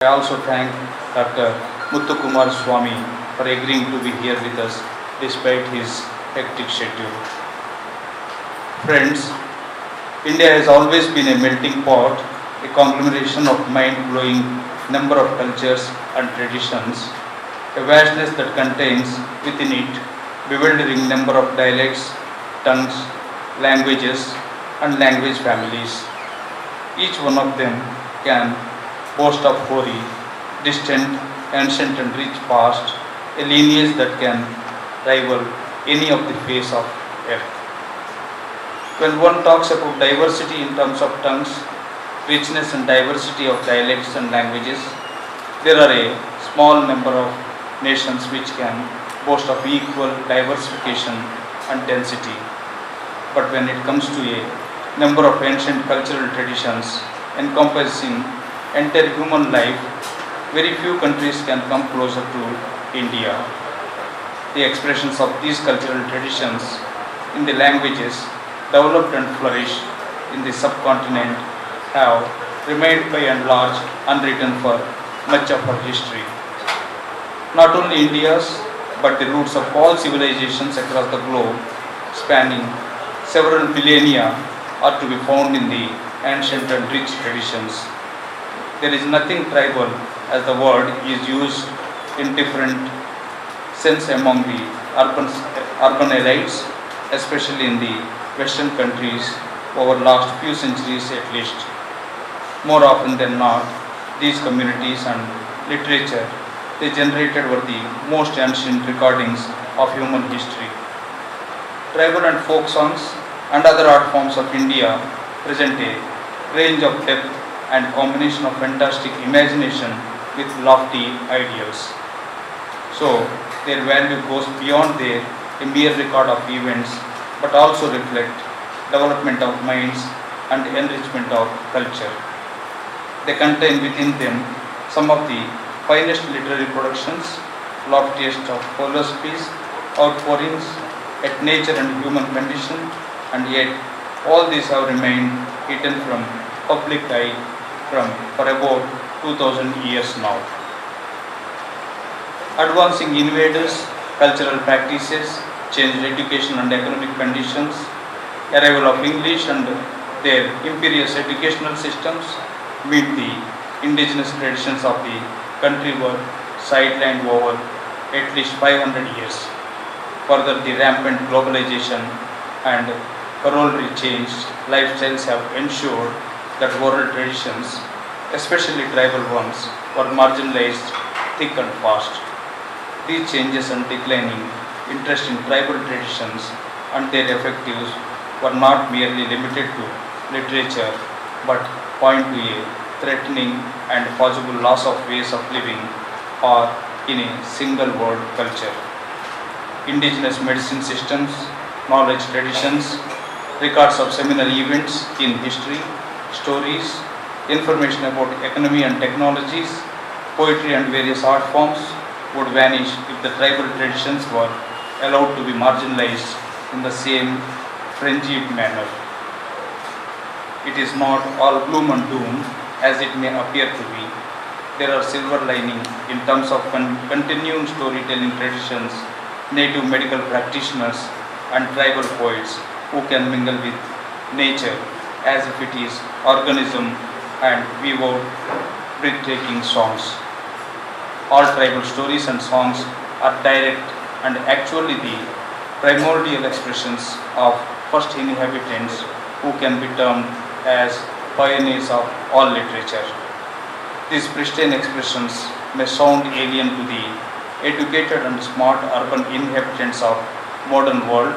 I also thank Dr. Muthukumarasawamy for agreeing to be here with us despite his hectic schedule. Friends, India has always been a melting pot, a conglomeration of mind-blowing number of cultures and traditions, a vastness that contains within it bewildering number of dialects, tongues, languages and language families. Each one of them can boast of hoary, distant, ancient and rich past, a lineage that can rival any of the face of earth. When one talks about diversity in terms of tongues, richness and diversity of dialects and languages, there are a small number of nations which can boast of equal diversification and density. But when it comes to a number of ancient cultural traditions encompassing entire human life, very few countries can come closer to India. The expressions of these cultural traditions in the languages developed and flourished in the subcontinent have remained by and large unwritten for much of our history. Not only India's, but the roots of all civilizations across the globe, spanning several millennia, are to be found in the ancient and rich traditions. There is nothing tribal, as the word is used in different sense among the urban elites, especially in the Western countries over last few centuries at least. More often than not, these communities and literature they generated were the most ancient recordings of human history. Tribal and folk songs and other art forms of India present a range of depth and combination of fantastic imagination with lofty ideals. So, their value goes beyond a mere record of events, but also reflect development of minds and enrichment of culture. They contain within them some of the finest literary productions, loftiest of philosophies, outpourings at nature and human condition, and yet all these have remained hidden from public eye for about 2000 years now. Advancing invaders, cultural practices, changed education and economic conditions, arrival of English and their imperious educational systems meet the indigenous traditions of the country were sidelined over at least 500 years. Further, the rampant globalization and corollary changed lifestyles have ensured that oral traditions, especially tribal ones, were marginalized thick and fast. These changes and declining interest in tribal traditions and their effectives were not merely limited to literature but point to a threatening and possible loss of ways of living or in a single world culture. Indigenous medicine systems, knowledge traditions, records of seminal events in history, stories, information about economy and technologies, poetry and various art forms would vanish if the tribal traditions were allowed to be marginalized in the same frenzied manner. It is not all gloom and doom as it may appear to be. There are silver lining in terms of continuing storytelling traditions, native medical practitioners and tribal poets who can mingle with nature as if it is organism and weave out breathtaking songs. All tribal stories and songs are direct and actually the primordial expressions of first inhabitants who can be termed as pioneers of all literature. These pristine expressions may sound alien to the educated and smart urban inhabitants of modern world,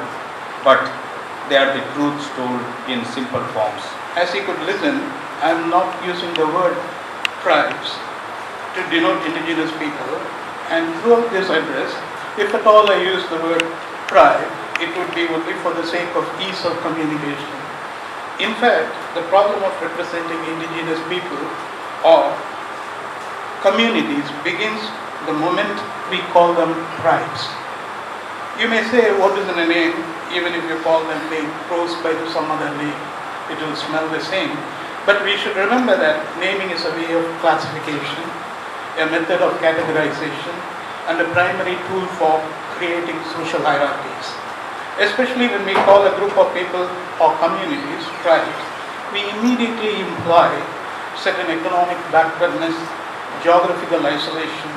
but they are the truths told in simple forms. As you could listen, I am not using the word tribes to denote indigenous people, and throughout this address, if at all I use the word tribe, it would be only for the sake of ease of communication. In fact, the problem of representing indigenous people or communities begins the moment we call them tribes. You may say, what is in a name? Even if you call them name close by to some other name, it will smell the same. But we should remember that naming is a way of classification, a method of categorization, and a primary tool for creating social hierarchies. Especially when we call a group of people or communities tribes, we immediately imply certain economic backwardness, geographical isolation,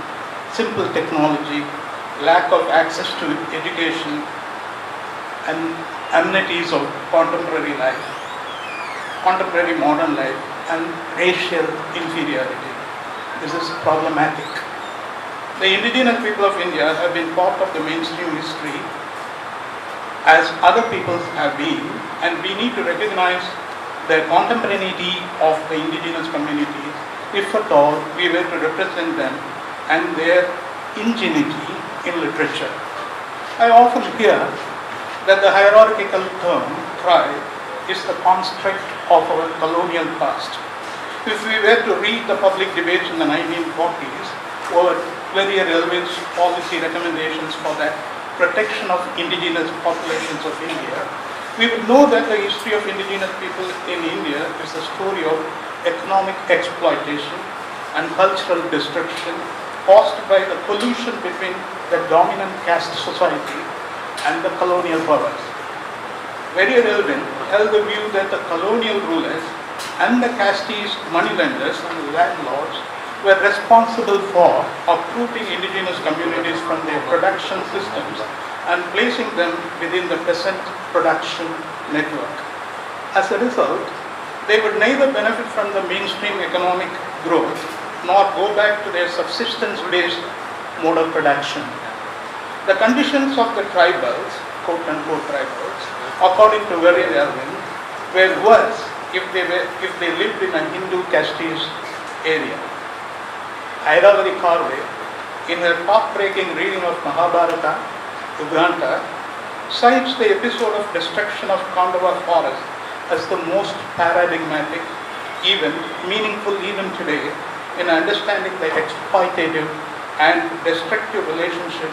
simple technology, lack of access to education, and amenities of contemporary life, contemporary modern life, and racial inferiority. This is problematic. The indigenous people of India have been part of the mainstream history as other peoples have been, and we need to recognize the contemporaneity of the indigenous communities, if at all we were to represent them and their ingenuity in literature. I often hear that the hierarchical term tribe is the construct of our colonial past. If we were to read the public debates in the 1940s over very relevant policy recommendations for the protection of indigenous populations of India, we would know that the history of indigenous people in India is a story of economic exploitation and cultural destruction caused by the collusion between the dominant caste society and the colonial powers. Very relevant held the view that the colonial rulers and the casteist moneylenders and landlords were responsible for uprooting indigenous communities from their production systems and placing them within the peasant production network. As a result, they would neither benefit from the mainstream economic growth nor go back to their subsistence-based mode of production. The conditions of the tribals, quote-unquote tribals, according to very Erwin, were worse if they lived in a Hindu casteist area. Airavati Karve, in her path-breaking reading of Mahabharata, Uganda, cites the episode of destruction of Khandava forest as the most paradigmatic, even meaningful even today, in understanding the exploitative and destructive relationship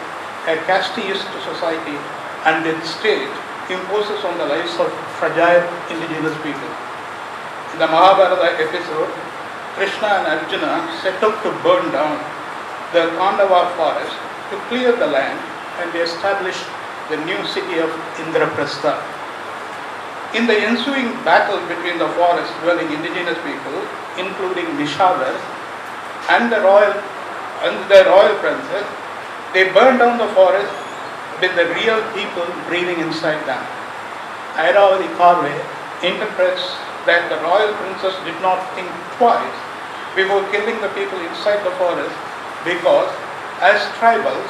a casteist society and its state imposes on the lives of fragile indigenous people. In the Mahabharata episode, Krishna and Arjuna set out to burn down the Khandava forest to clear the land and establish the new city of Indraprastha. In the ensuing battle between the forest-dwelling indigenous people, including Nishavas and the royal princess, they burned down the forest with the real people breathing inside them. Airavati Karve interprets that the royal princess did not think twice before killing the people inside the forest because, as tribals,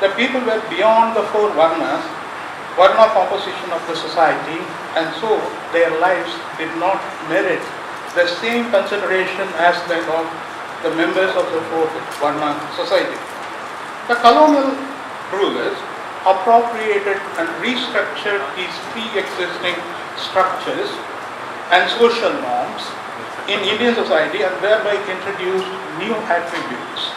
the people were beyond the four varnas, varna composition of the society, and so their lives did not merit the same consideration as that of the members of the fourth varna society. The colonial rulers appropriated and restructured these pre-existing structures and social norms in Indian society and thereby introduced new attributes,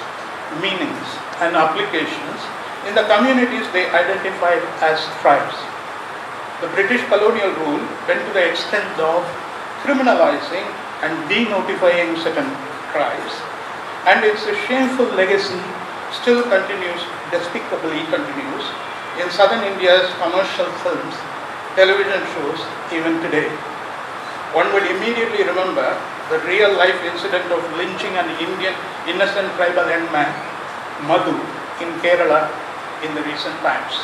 meanings, and applications in the communities they identified as tribes. The British colonial rule went to the extent of criminalizing and denotifying certain tribes, and its shameful legacy still continues, despicably continues, in southern India's commercial films, television shows, even today. One would immediately remember the real-life incident of lynching an Indian innocent tribal young man, Madhu, in Kerala in the recent times.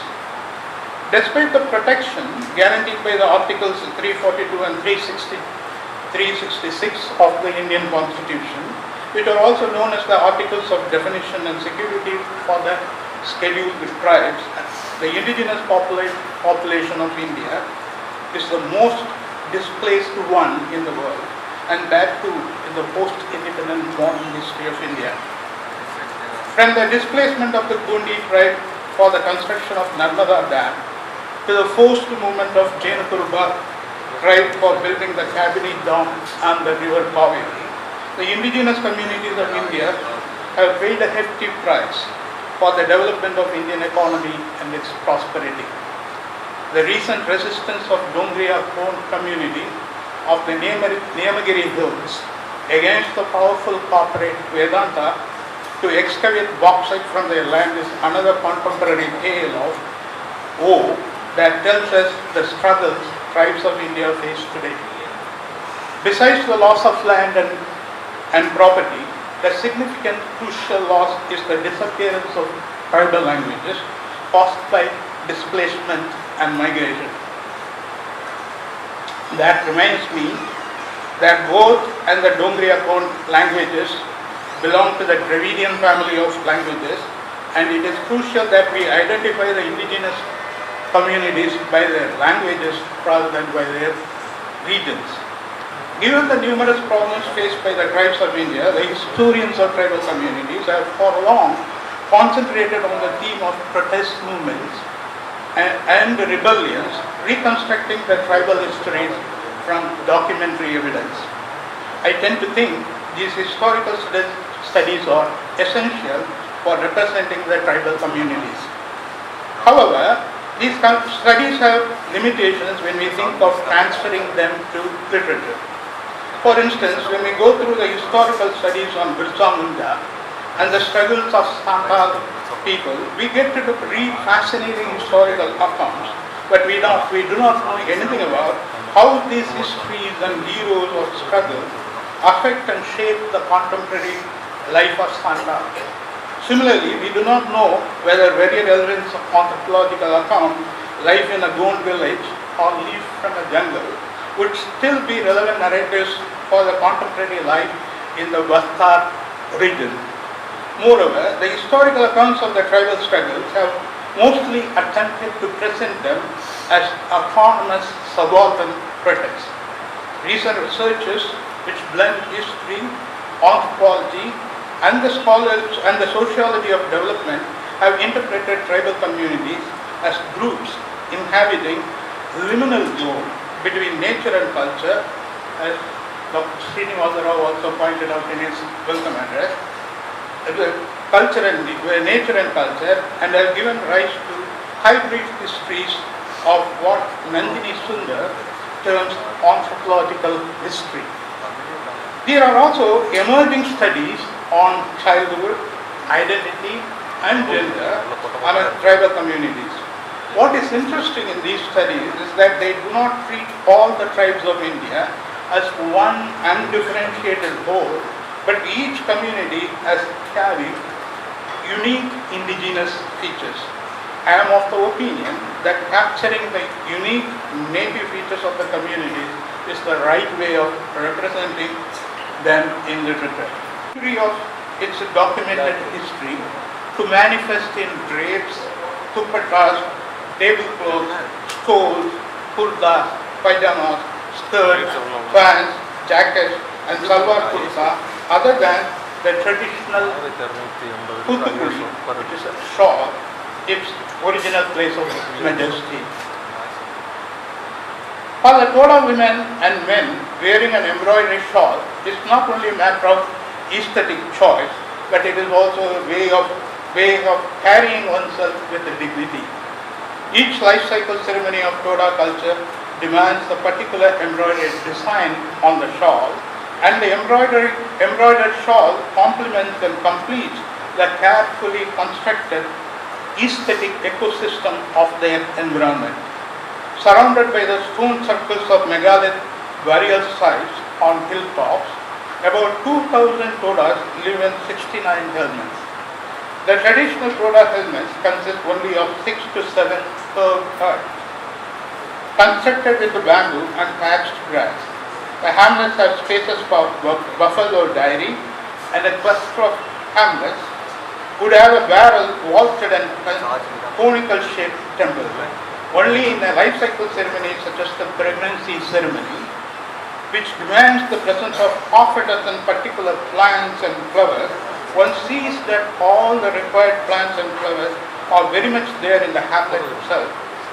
Despite the protection guaranteed by the Articles 342 and 366 of the Indian Constitution, which are also known as the Articles of Definition and Security for the Scheduled Tribes, the indigenous population of India is the most displaced one in the world, and that too in the post-independent modern history of India. From the displacement of the Gondi tribe for the construction of Narmada Dam to the forced movement of Jainakuruba tribe for building the Kabini Dam and the river Kaveri, the indigenous communities of India have paid a hefty price for the development of Indian economy and its prosperity. The recent resistance of Dongriya Kond community of the Niyamagiri Hills against the powerful corporate Vedanta to excavate bauxite from their land is another contemporary tale of woe that tells us the struggles tribes of India face today. Besides the loss of land and property, the significant crucial loss is the disappearance of tribal languages caused by displacement and migration. That reminds me that both and the Dongriya-Kon languages belong to the Dravidian family of languages, and it is crucial that we identify the indigenous communities by their languages rather than by their regions. Given the numerous problems faced by the tribes of India, the historians of tribal communities have for long concentrated on the theme of protest movements and rebellions, reconstructing the tribal histories from documentary evidence. I tend to think these historical studies are essential for representing the tribal communities. However, these studies have limitations when we think of transferring them to literature. For instance, when we go through the historical studies on Birsa Munda and the struggles of Santhal people, we get to read fascinating historical accounts, but we do not know anything about how these histories and heroes of struggle affect and shape the contemporary life of Santhal. Similarly, we do not know whether very relevant anthropological account, life in a Gond village or leaf from a jungle, would still be relevant narratives for the contemporary life in the Bastar region. Moreover, the historical accounts of the tribal struggles have mostly attempted to present them as autonomous subaltern protests. Recent researches which blend history, anthropology, and the scholars and the sociology of development have interpreted tribal communities as groups inhabiting liminal zone between nature and culture, as Dr. K.Sreenivasarao also pointed out in his welcome address. Nature and culture, and have given rise to hybrid histories of what Nandini Sundar terms anthropological history. There are also emerging studies on childhood, identity, and gender among tribal communities. What is interesting in these studies is that they do not treat all the tribes of India as one undifferentiated whole, but each community has carried unique indigenous features. I am of the opinion that capturing the unique native features of the communities is the right way of representing them in literature. The history of its documented history to manifest in drapes, dupattas, tablecloths, stoles, kurtas, pajamas, skirts, pants, jackets, and salwar kurta, other than the traditional Muthukumarasawamy, which is a shawl, its original place of majesty. For the Toda women and men, wearing an embroidery shawl is not only a matter of aesthetic choice, but it is also a way of carrying oneself with dignity. Each life cycle ceremony of Toda culture demands a particular embroidered design on the shawl, and the embroidered shawl complements and completes the carefully constructed aesthetic ecosystem of their environment. Surrounded by the stone circles of megalith burial sites on hilltops, about 2,000 Todas live in 69 helmets. The traditional Toda helmets consist only of 6 to 7 curved huts, constructed with bamboo and thatched grass. The hamlets have spaces for buffalo dairy, and a cluster of hamlets would have a barrel vaulted and conical shaped temple. Only in a life cycle ceremony such as the pregnancy ceremony, which demands the presence of half a dozen particular plants and flowers, one sees that all the required plants and flowers are very much there in the hamlet itself,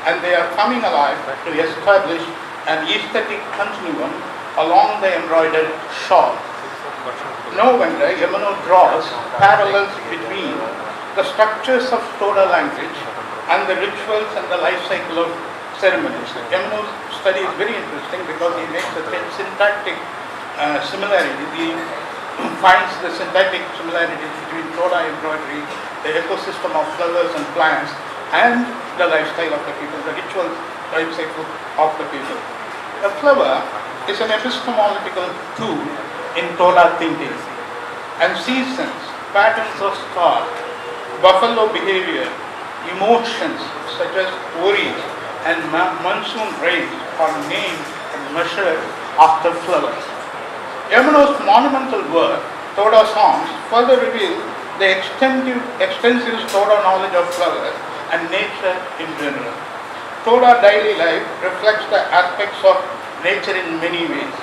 and they are coming alive to establish an aesthetic continuum along the embroidered shawl. No wonder Yamano draws parallels between the structures of Toda language and the rituals and the life cycle of ceremonies. Yamano's study is very interesting because he makes a syntactic similarity. finds the synthetic similarities between Toda embroidery, the ecosystem of flowers and plants, and the lifestyle of the people, the ritual lifestyle of the people. A flower is an epistemological tool in Toda thinking, and seasons, patterns of thought, buffalo behavior, emotions such as worries and monsoon rains are named and measured after flowers. Yamano's monumental work, Toda Songs, further reveals the extensive Toda knowledge of flowers and nature in general. Toda daily life reflects the aspects of nature in many ways.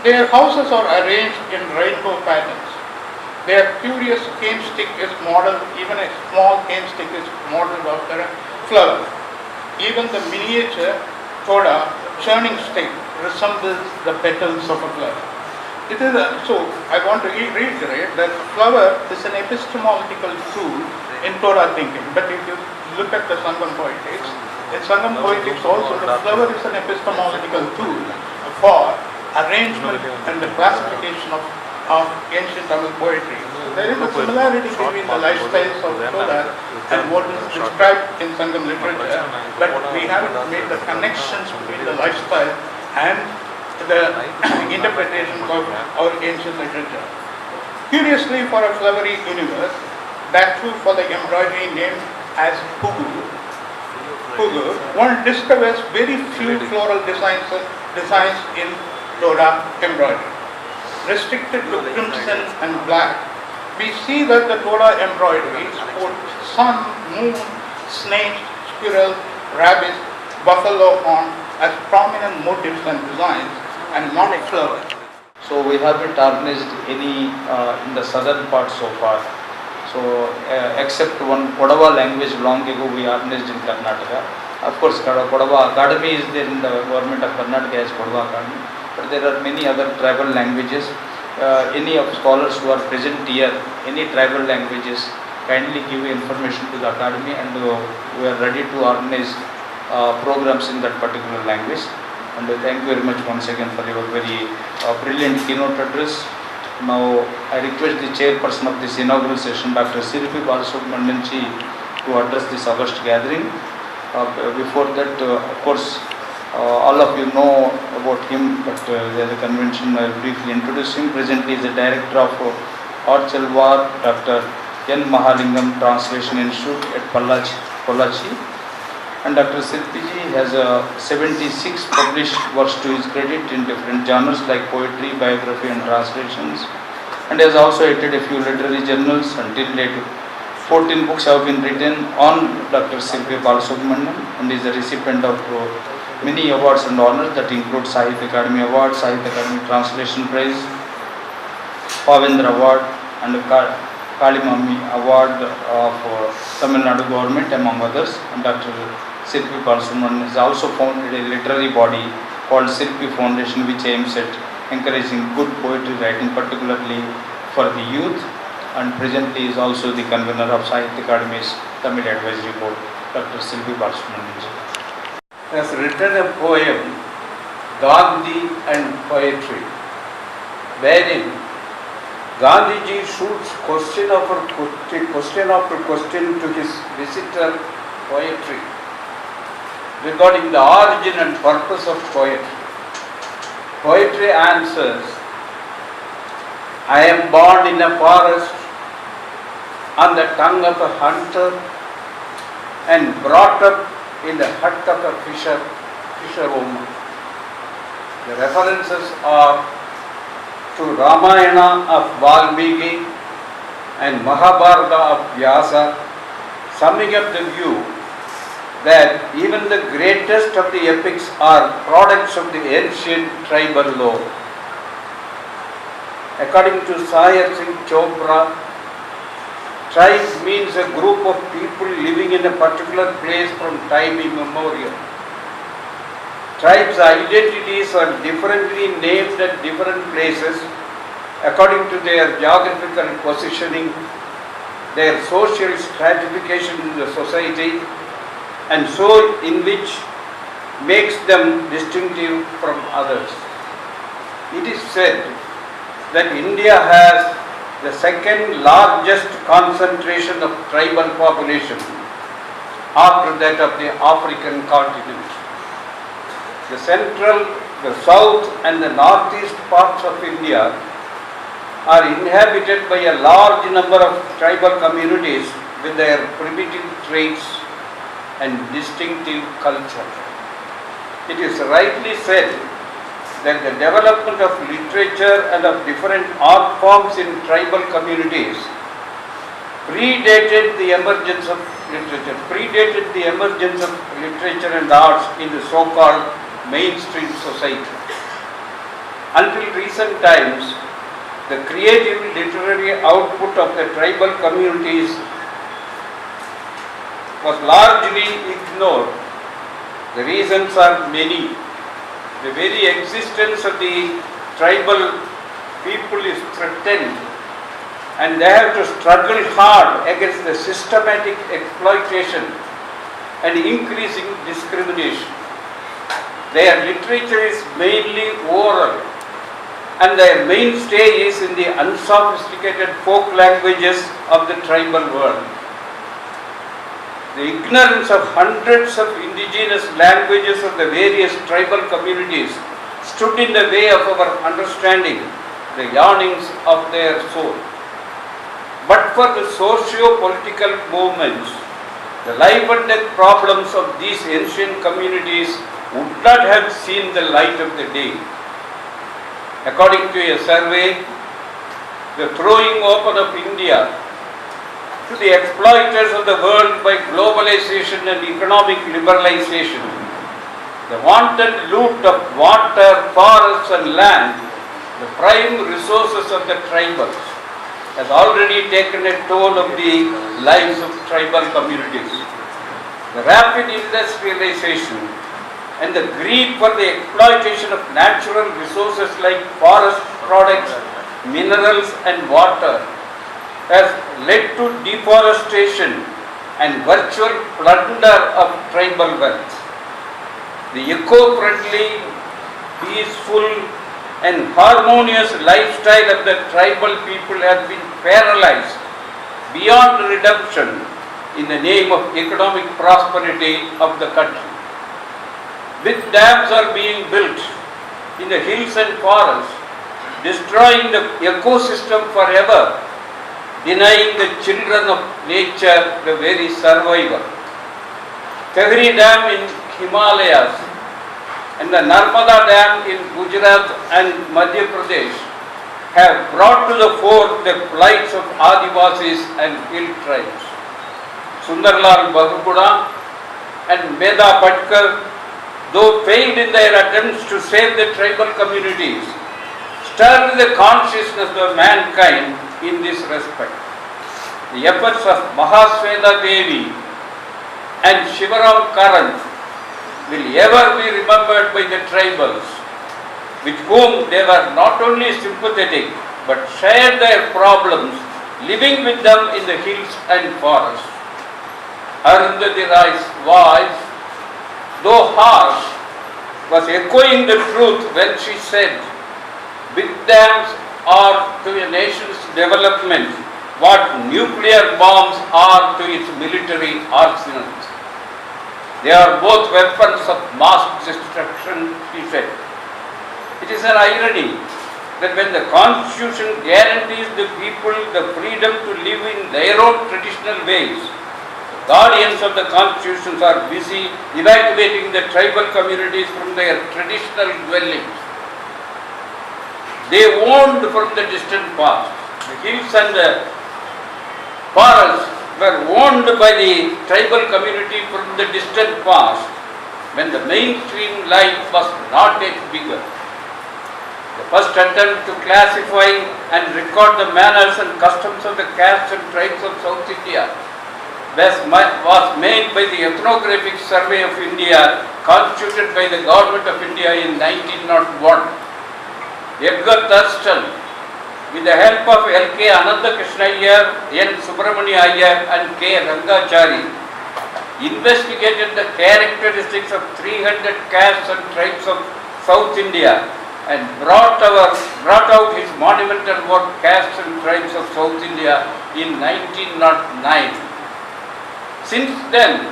Their houses are arranged in rainbow patterns. Their curious cane stick is modeled, even a small cane stick is modeled after a flower. Even the miniature Toda churning stick resembles the petals of a flower. So I want to reiterate that flower is an epistemological tool in Toda thinking. But if you look at the Sangam poetics, in Sangam poetics also the flower is an epistemological tool for arrangement and the classification of ancient Tamil poetry. So there is a similarity between the lifestyles of Toda and what is described in Sangam literature, but we haven't made the connections between the lifestyle and the interpretations of our ancient literature. Curiously, for a flowery universe, that too for the embroidery named as Pugu, one discovers very few floral designs in Toda embroidery. Restricted to crimson and black, we see that the Toda embroidery sports sun, moon, snake, squirrel, rabbit, buffalo horn as prominent motifs and designs, and not flowers. So we haven't organized any in the southern part so far. So except one Kodava language long ago we organized in Karnataka. Of course, Kodava Academy is there in the government of Karnataka as Kodava Academy. But there are many other tribal languages. Any of scholars who are present here, any tribal languages, kindly give information to the academy, and we are ready to organize programs in that particular language. And thank you very much once again for your very brilliant keynote address. Now I request the chairperson of this inaugural session, Dr. Sirpi Balasubramanian to address this august gathering. Before that, of course, all of you know about him, but as a convention I will briefly introduce him. Presently is the director of Orchalwar, Dr. N. Mahalingam Translation Institute at Pollachi. And Dr. Sirpi has 76 published works to his credit in different genres like poetry, biography and translations, and has also edited a few literary journals. Until date, 14 books have been written on Dr. Sirpi Balasubramanian, and is the recipient of many awards and honors that include Sahitya Akademi Award, Sahitya Akademi Translation Prize, Pavendra Award and Kalimami Award of Tamil Nadu government, among others. And Dr. Sirpi Balasubramanian has also founded a literary body called Sirpi Foundation, which aims at encouraging good poetry writing, particularly for the youth, and presently is also the convener of Sahitya Akademi's Tamil Advisory Board, Dr. Sirpi Balasubramanian. Has written a poem, Gandhi and Poetry, wherein Gandhiji shoots question after question to his visitor poetry regarding the origin and purpose of poetry. Poetry answers, I am born in a forest on the tongue of a hunter and brought up in the hut of a fisherwoman. The references are to Ramayana of Valmiki and Mahabharata of Vyasa, summing up the view that even the greatest of the epics are products of the ancient tribal law. According to Sayar Singh Chopra, tribe means a group of people living in a particular place from time immemorial. Tribes' identities are differently named at different places according to their geographical positioning, their social stratification in the society, and so in which makes them distinctive from others. It is said that India has the second largest concentration of tribal population after that of the African continent. The central, the south and the northeast parts of India are inhabited by a large number of tribal communities with their primitive traits and distinctive culture. It is rightly said that the development of literature and of different art forms in tribal communities predated the emergence of literature and arts in the so-called mainstream society. Until recent times, the creative literary output of the tribal communities was largely ignored. The reasons are many. The very existence of the tribal people is threatened, and they have to struggle hard against the systematic exploitation and increasing discrimination. Their literature is mainly oral, and their mainstay is in the unsophisticated folk languages of the tribal world. The ignorance of hundreds of indigenous languages of the various tribal communities stood in the way of our understanding the yearnings of their soul. But for the socio-political movements, the life and death problems of these ancient communities would not have seen the light of the day. According to a survey, the throwing open of India to the exploiters of the world by globalization and economic liberalization, the wanton loot of water, forests and land, the prime resources of the tribals, has already taken a toll of the lives of tribal communities. The rapid industrialization and the greed for the exploitation of natural resources like forest products, minerals and water has led to deforestation and virtual plunder of tribal wealth. The eco-friendly, peaceful and harmonious lifestyle of the tribal people has been paralyzed beyond redemption in the name of economic prosperity of the country. Big dams are being built in the hills and forests, destroying the ecosystem forever, denying the children of nature the very survival. Tehri Dam in Himalayas and the Narmada Dam in Gujarat and Madhya Pradesh have brought to the fore the plights of Adivasis and hill tribes. Sundarlal Bahuguda and Meda Patkar, though failed in their attempts to save the tribal communities, stirred the consciousness of mankind in this respect. The efforts of Mahasweta Devi and Shivaram Karan will ever be remembered by the tribals, with whom they were not only sympathetic but shared their problems, living with them in the hills and forests. Arundhati Rai's voice, though harsh, was echoing the truth when she said, "Big dams are to a nation's development what nuclear bombs are to its military arsenals. They are both weapons of mass destruction," she said. It is an irony that when the Constitution guarantees the people the freedom to live in their own traditional ways, the guardians of the Constitutions are busy evacuating the tribal communities from their traditional dwellings. They owned from the distant past. The hills and the forests were owned by the tribal community from the distant past, when the mainstream life was not yet bigger. The first attempt to classify and record the manners and customs of the castes and tribes of South India was made by the Ethnographic Survey of India, constituted by the Government of India in 1901. Edgar Thurston, with the help of L.K. Anandakrishna Iyer, N. Subramania Iyer and K. Rangachari, investigated the characteristics of 300 castes and tribes of South India and brought out his monumental work Castes and Tribes of South India in 1909. Since then,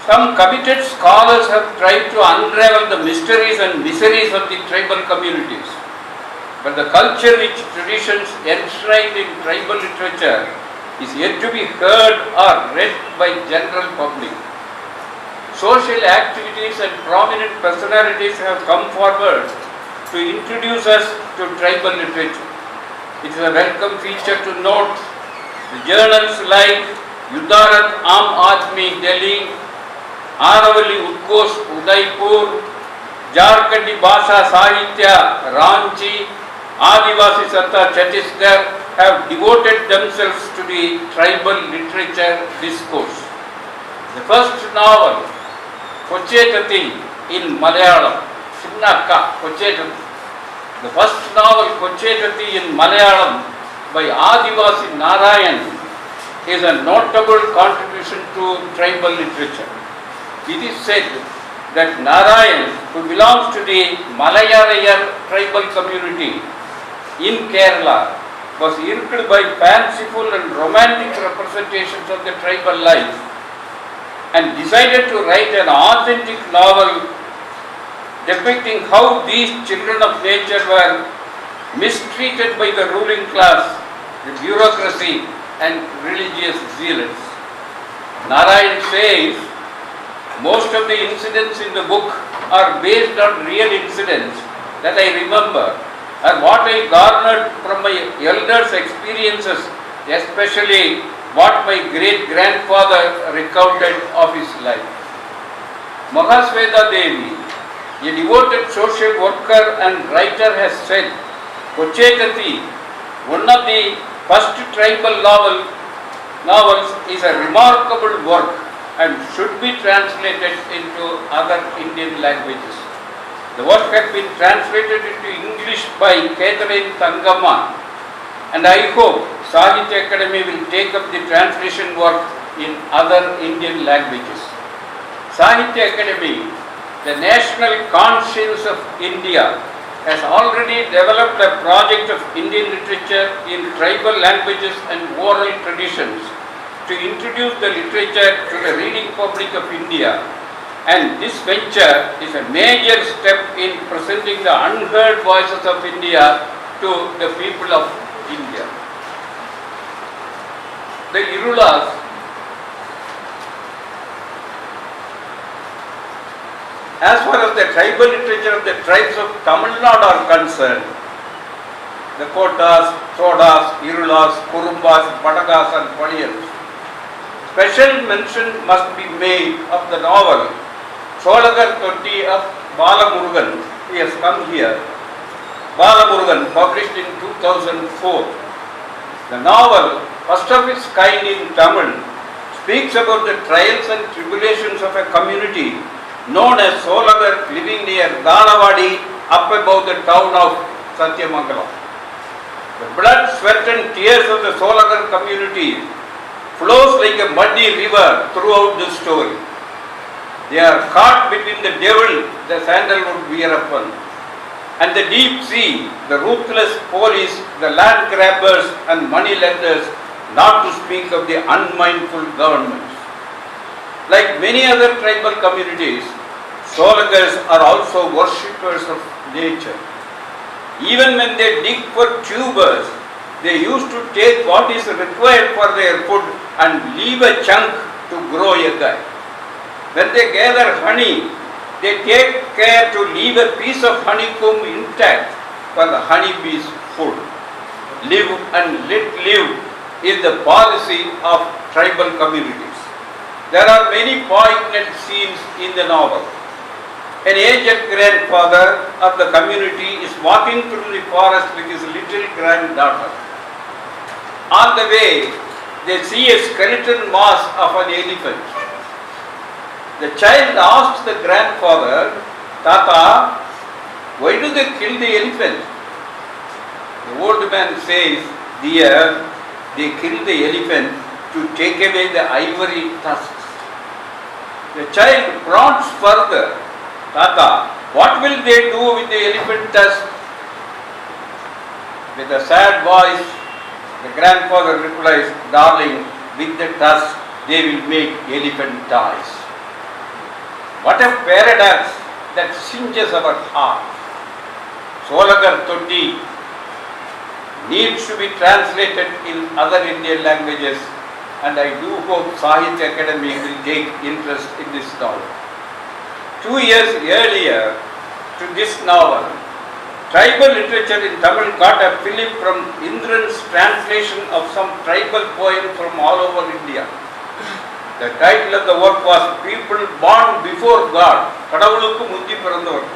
some committed scholars have tried to unravel the mysteries and miseries of the tribal communities. But the culture-rich traditions enshrined in tribal literature is yet to be heard or read by general public. Social activities and prominent personalities have come forward to introduce us to tribal literature. It is a welcome feature to note the journals like Yudarat Aam Aadmi Delhi, Aravali Utkosh Udaipur, Jharkhandi Bhasha Sahitya Ranchi, Adivasi Satta Chhattisgarh have devoted themselves to the tribal literature discourse. The first novel, Kochetati in Malayalam, Sinnakka Kochetati. The first novel, Kochetati in Malayalam by Adivasi Narayan, is a notable contribution to tribal literature. It is said that Narayan, who belongs to the Malayalayan tribal community in Kerala, was irked by fanciful and romantic representations of the tribal life and decided to write an authentic novel depicting how these children of nature were mistreated by the ruling class, the bureaucracy and religious zealots. Narayan says, most of the incidents in the book are based on real incidents that I remember and what I garnered from my elders' experiences, especially what my great-grandfather recounted of his life. Mahasweta Devi, a devoted social worker and writer, has said, Kochetati, one of the first tribal novels, is a remarkable work and should be translated into other Indian languages. The work has been translated into English by K.Sreenivasarao Thangamma, and I hope Sahitya Akademi will take up the translation work in other Indian languages. Sahitya Akademi, the national conscience of India, has already developed a project of Indian literature in tribal languages and oral traditions to introduce the literature to the reading public of India. And this venture is a major step in presenting the unheard voices of India to the people of India. The Irulas, as far as the tribal literature of the tribes of Tamil Nadu are concerned, the Kotas, Thodas, Irulas, Kurumbas, Patagas and Paliyans, special mention must be made of the novel Solagar Totti of Balamurugan. He has come here. Balamurugan, published in 2004. The novel, first of its kind in Tamil, speaks about the trials and tribulations of a community known as Solagar living near Dalavadi up above the town of Satyamangalam. The blood, sweat and tears of the Solagar community flows like a muddy river throughout the story. They are caught between the devil, the sandalwood wereupon, and the deep sea, the ruthless police, the land grabbers and money lenders, not to speak of the unmindful governments. Like many other tribal communities, Solagars are also worshippers of nature. Even when they dig for tubers, they used to take what is required for their food and leave a chunk to grow a guy. When they gather honey, they take care to leave a piece of honeycomb intact for the honeybee's food. Live and let live is the policy of tribal communities. There are many poignant scenes in the novel. An aged grandfather of the community is walking through the forest with his little granddaughter. On the way, they see a skeleton mass of an elephant. The child asks the grandfather, Tata, why do they kill the elephant? The old man says, Dear, they kill the elephant to take away the ivory tusks. The child prompts further, Tata, What will they do with the elephant tusk? With a sad voice, the grandfather replies, "Darling, with the tusk they will make elephant toys." What a paradox that singes our heart. Solagar Totti needs to be translated in other Indian languages, and I do hope Sahitya Akademi will take interest in this novel. 2 years earlier to this novel, tribal literature in Tamil got a fillip from Indran's translation of some tribal poem from all over India. The title of the work was People Born Before God. Kadavulukku Mundi Pirandavar.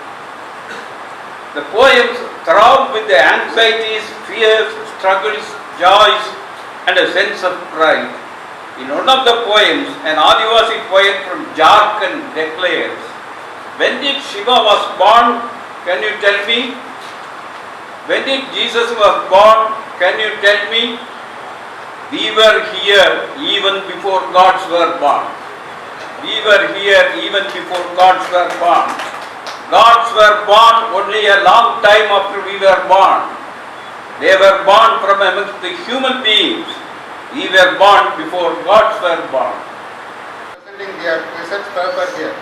The poems throb with the anxieties, fears, struggles, joys, and a sense of pride. In one of the poems, an Adivasi poet from Jharkhand declares, "When did Shiva was born? Can you tell me? When did Jesus was born? Can you tell me? We were here even before gods were born. We were here even before gods were born. Gods were born only a long time after we were born. They were born from amongst the human beings. We were born before gods were born." Presenting their research paper here.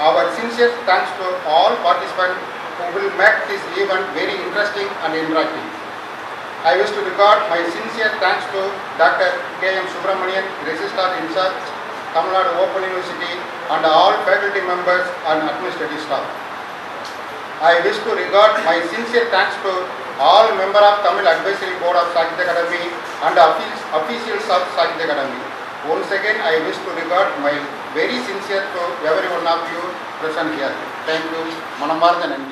Our sincere thanks to all participants who will make this event very interesting and interactive. I wish to record my sincere thanks to Dr. K.Sreenivasarao, Registrar in Charge, Tamil Nadu Open University, and all faculty members and administrative staff. I wish to record my sincere thanks to all members of Tamil Advisory Board of Sahitya Akademi and officials of Sahitya Akademi. Once again, I wish to record my very sincere to every one of you present here. Thank you. Manamartha Nandri.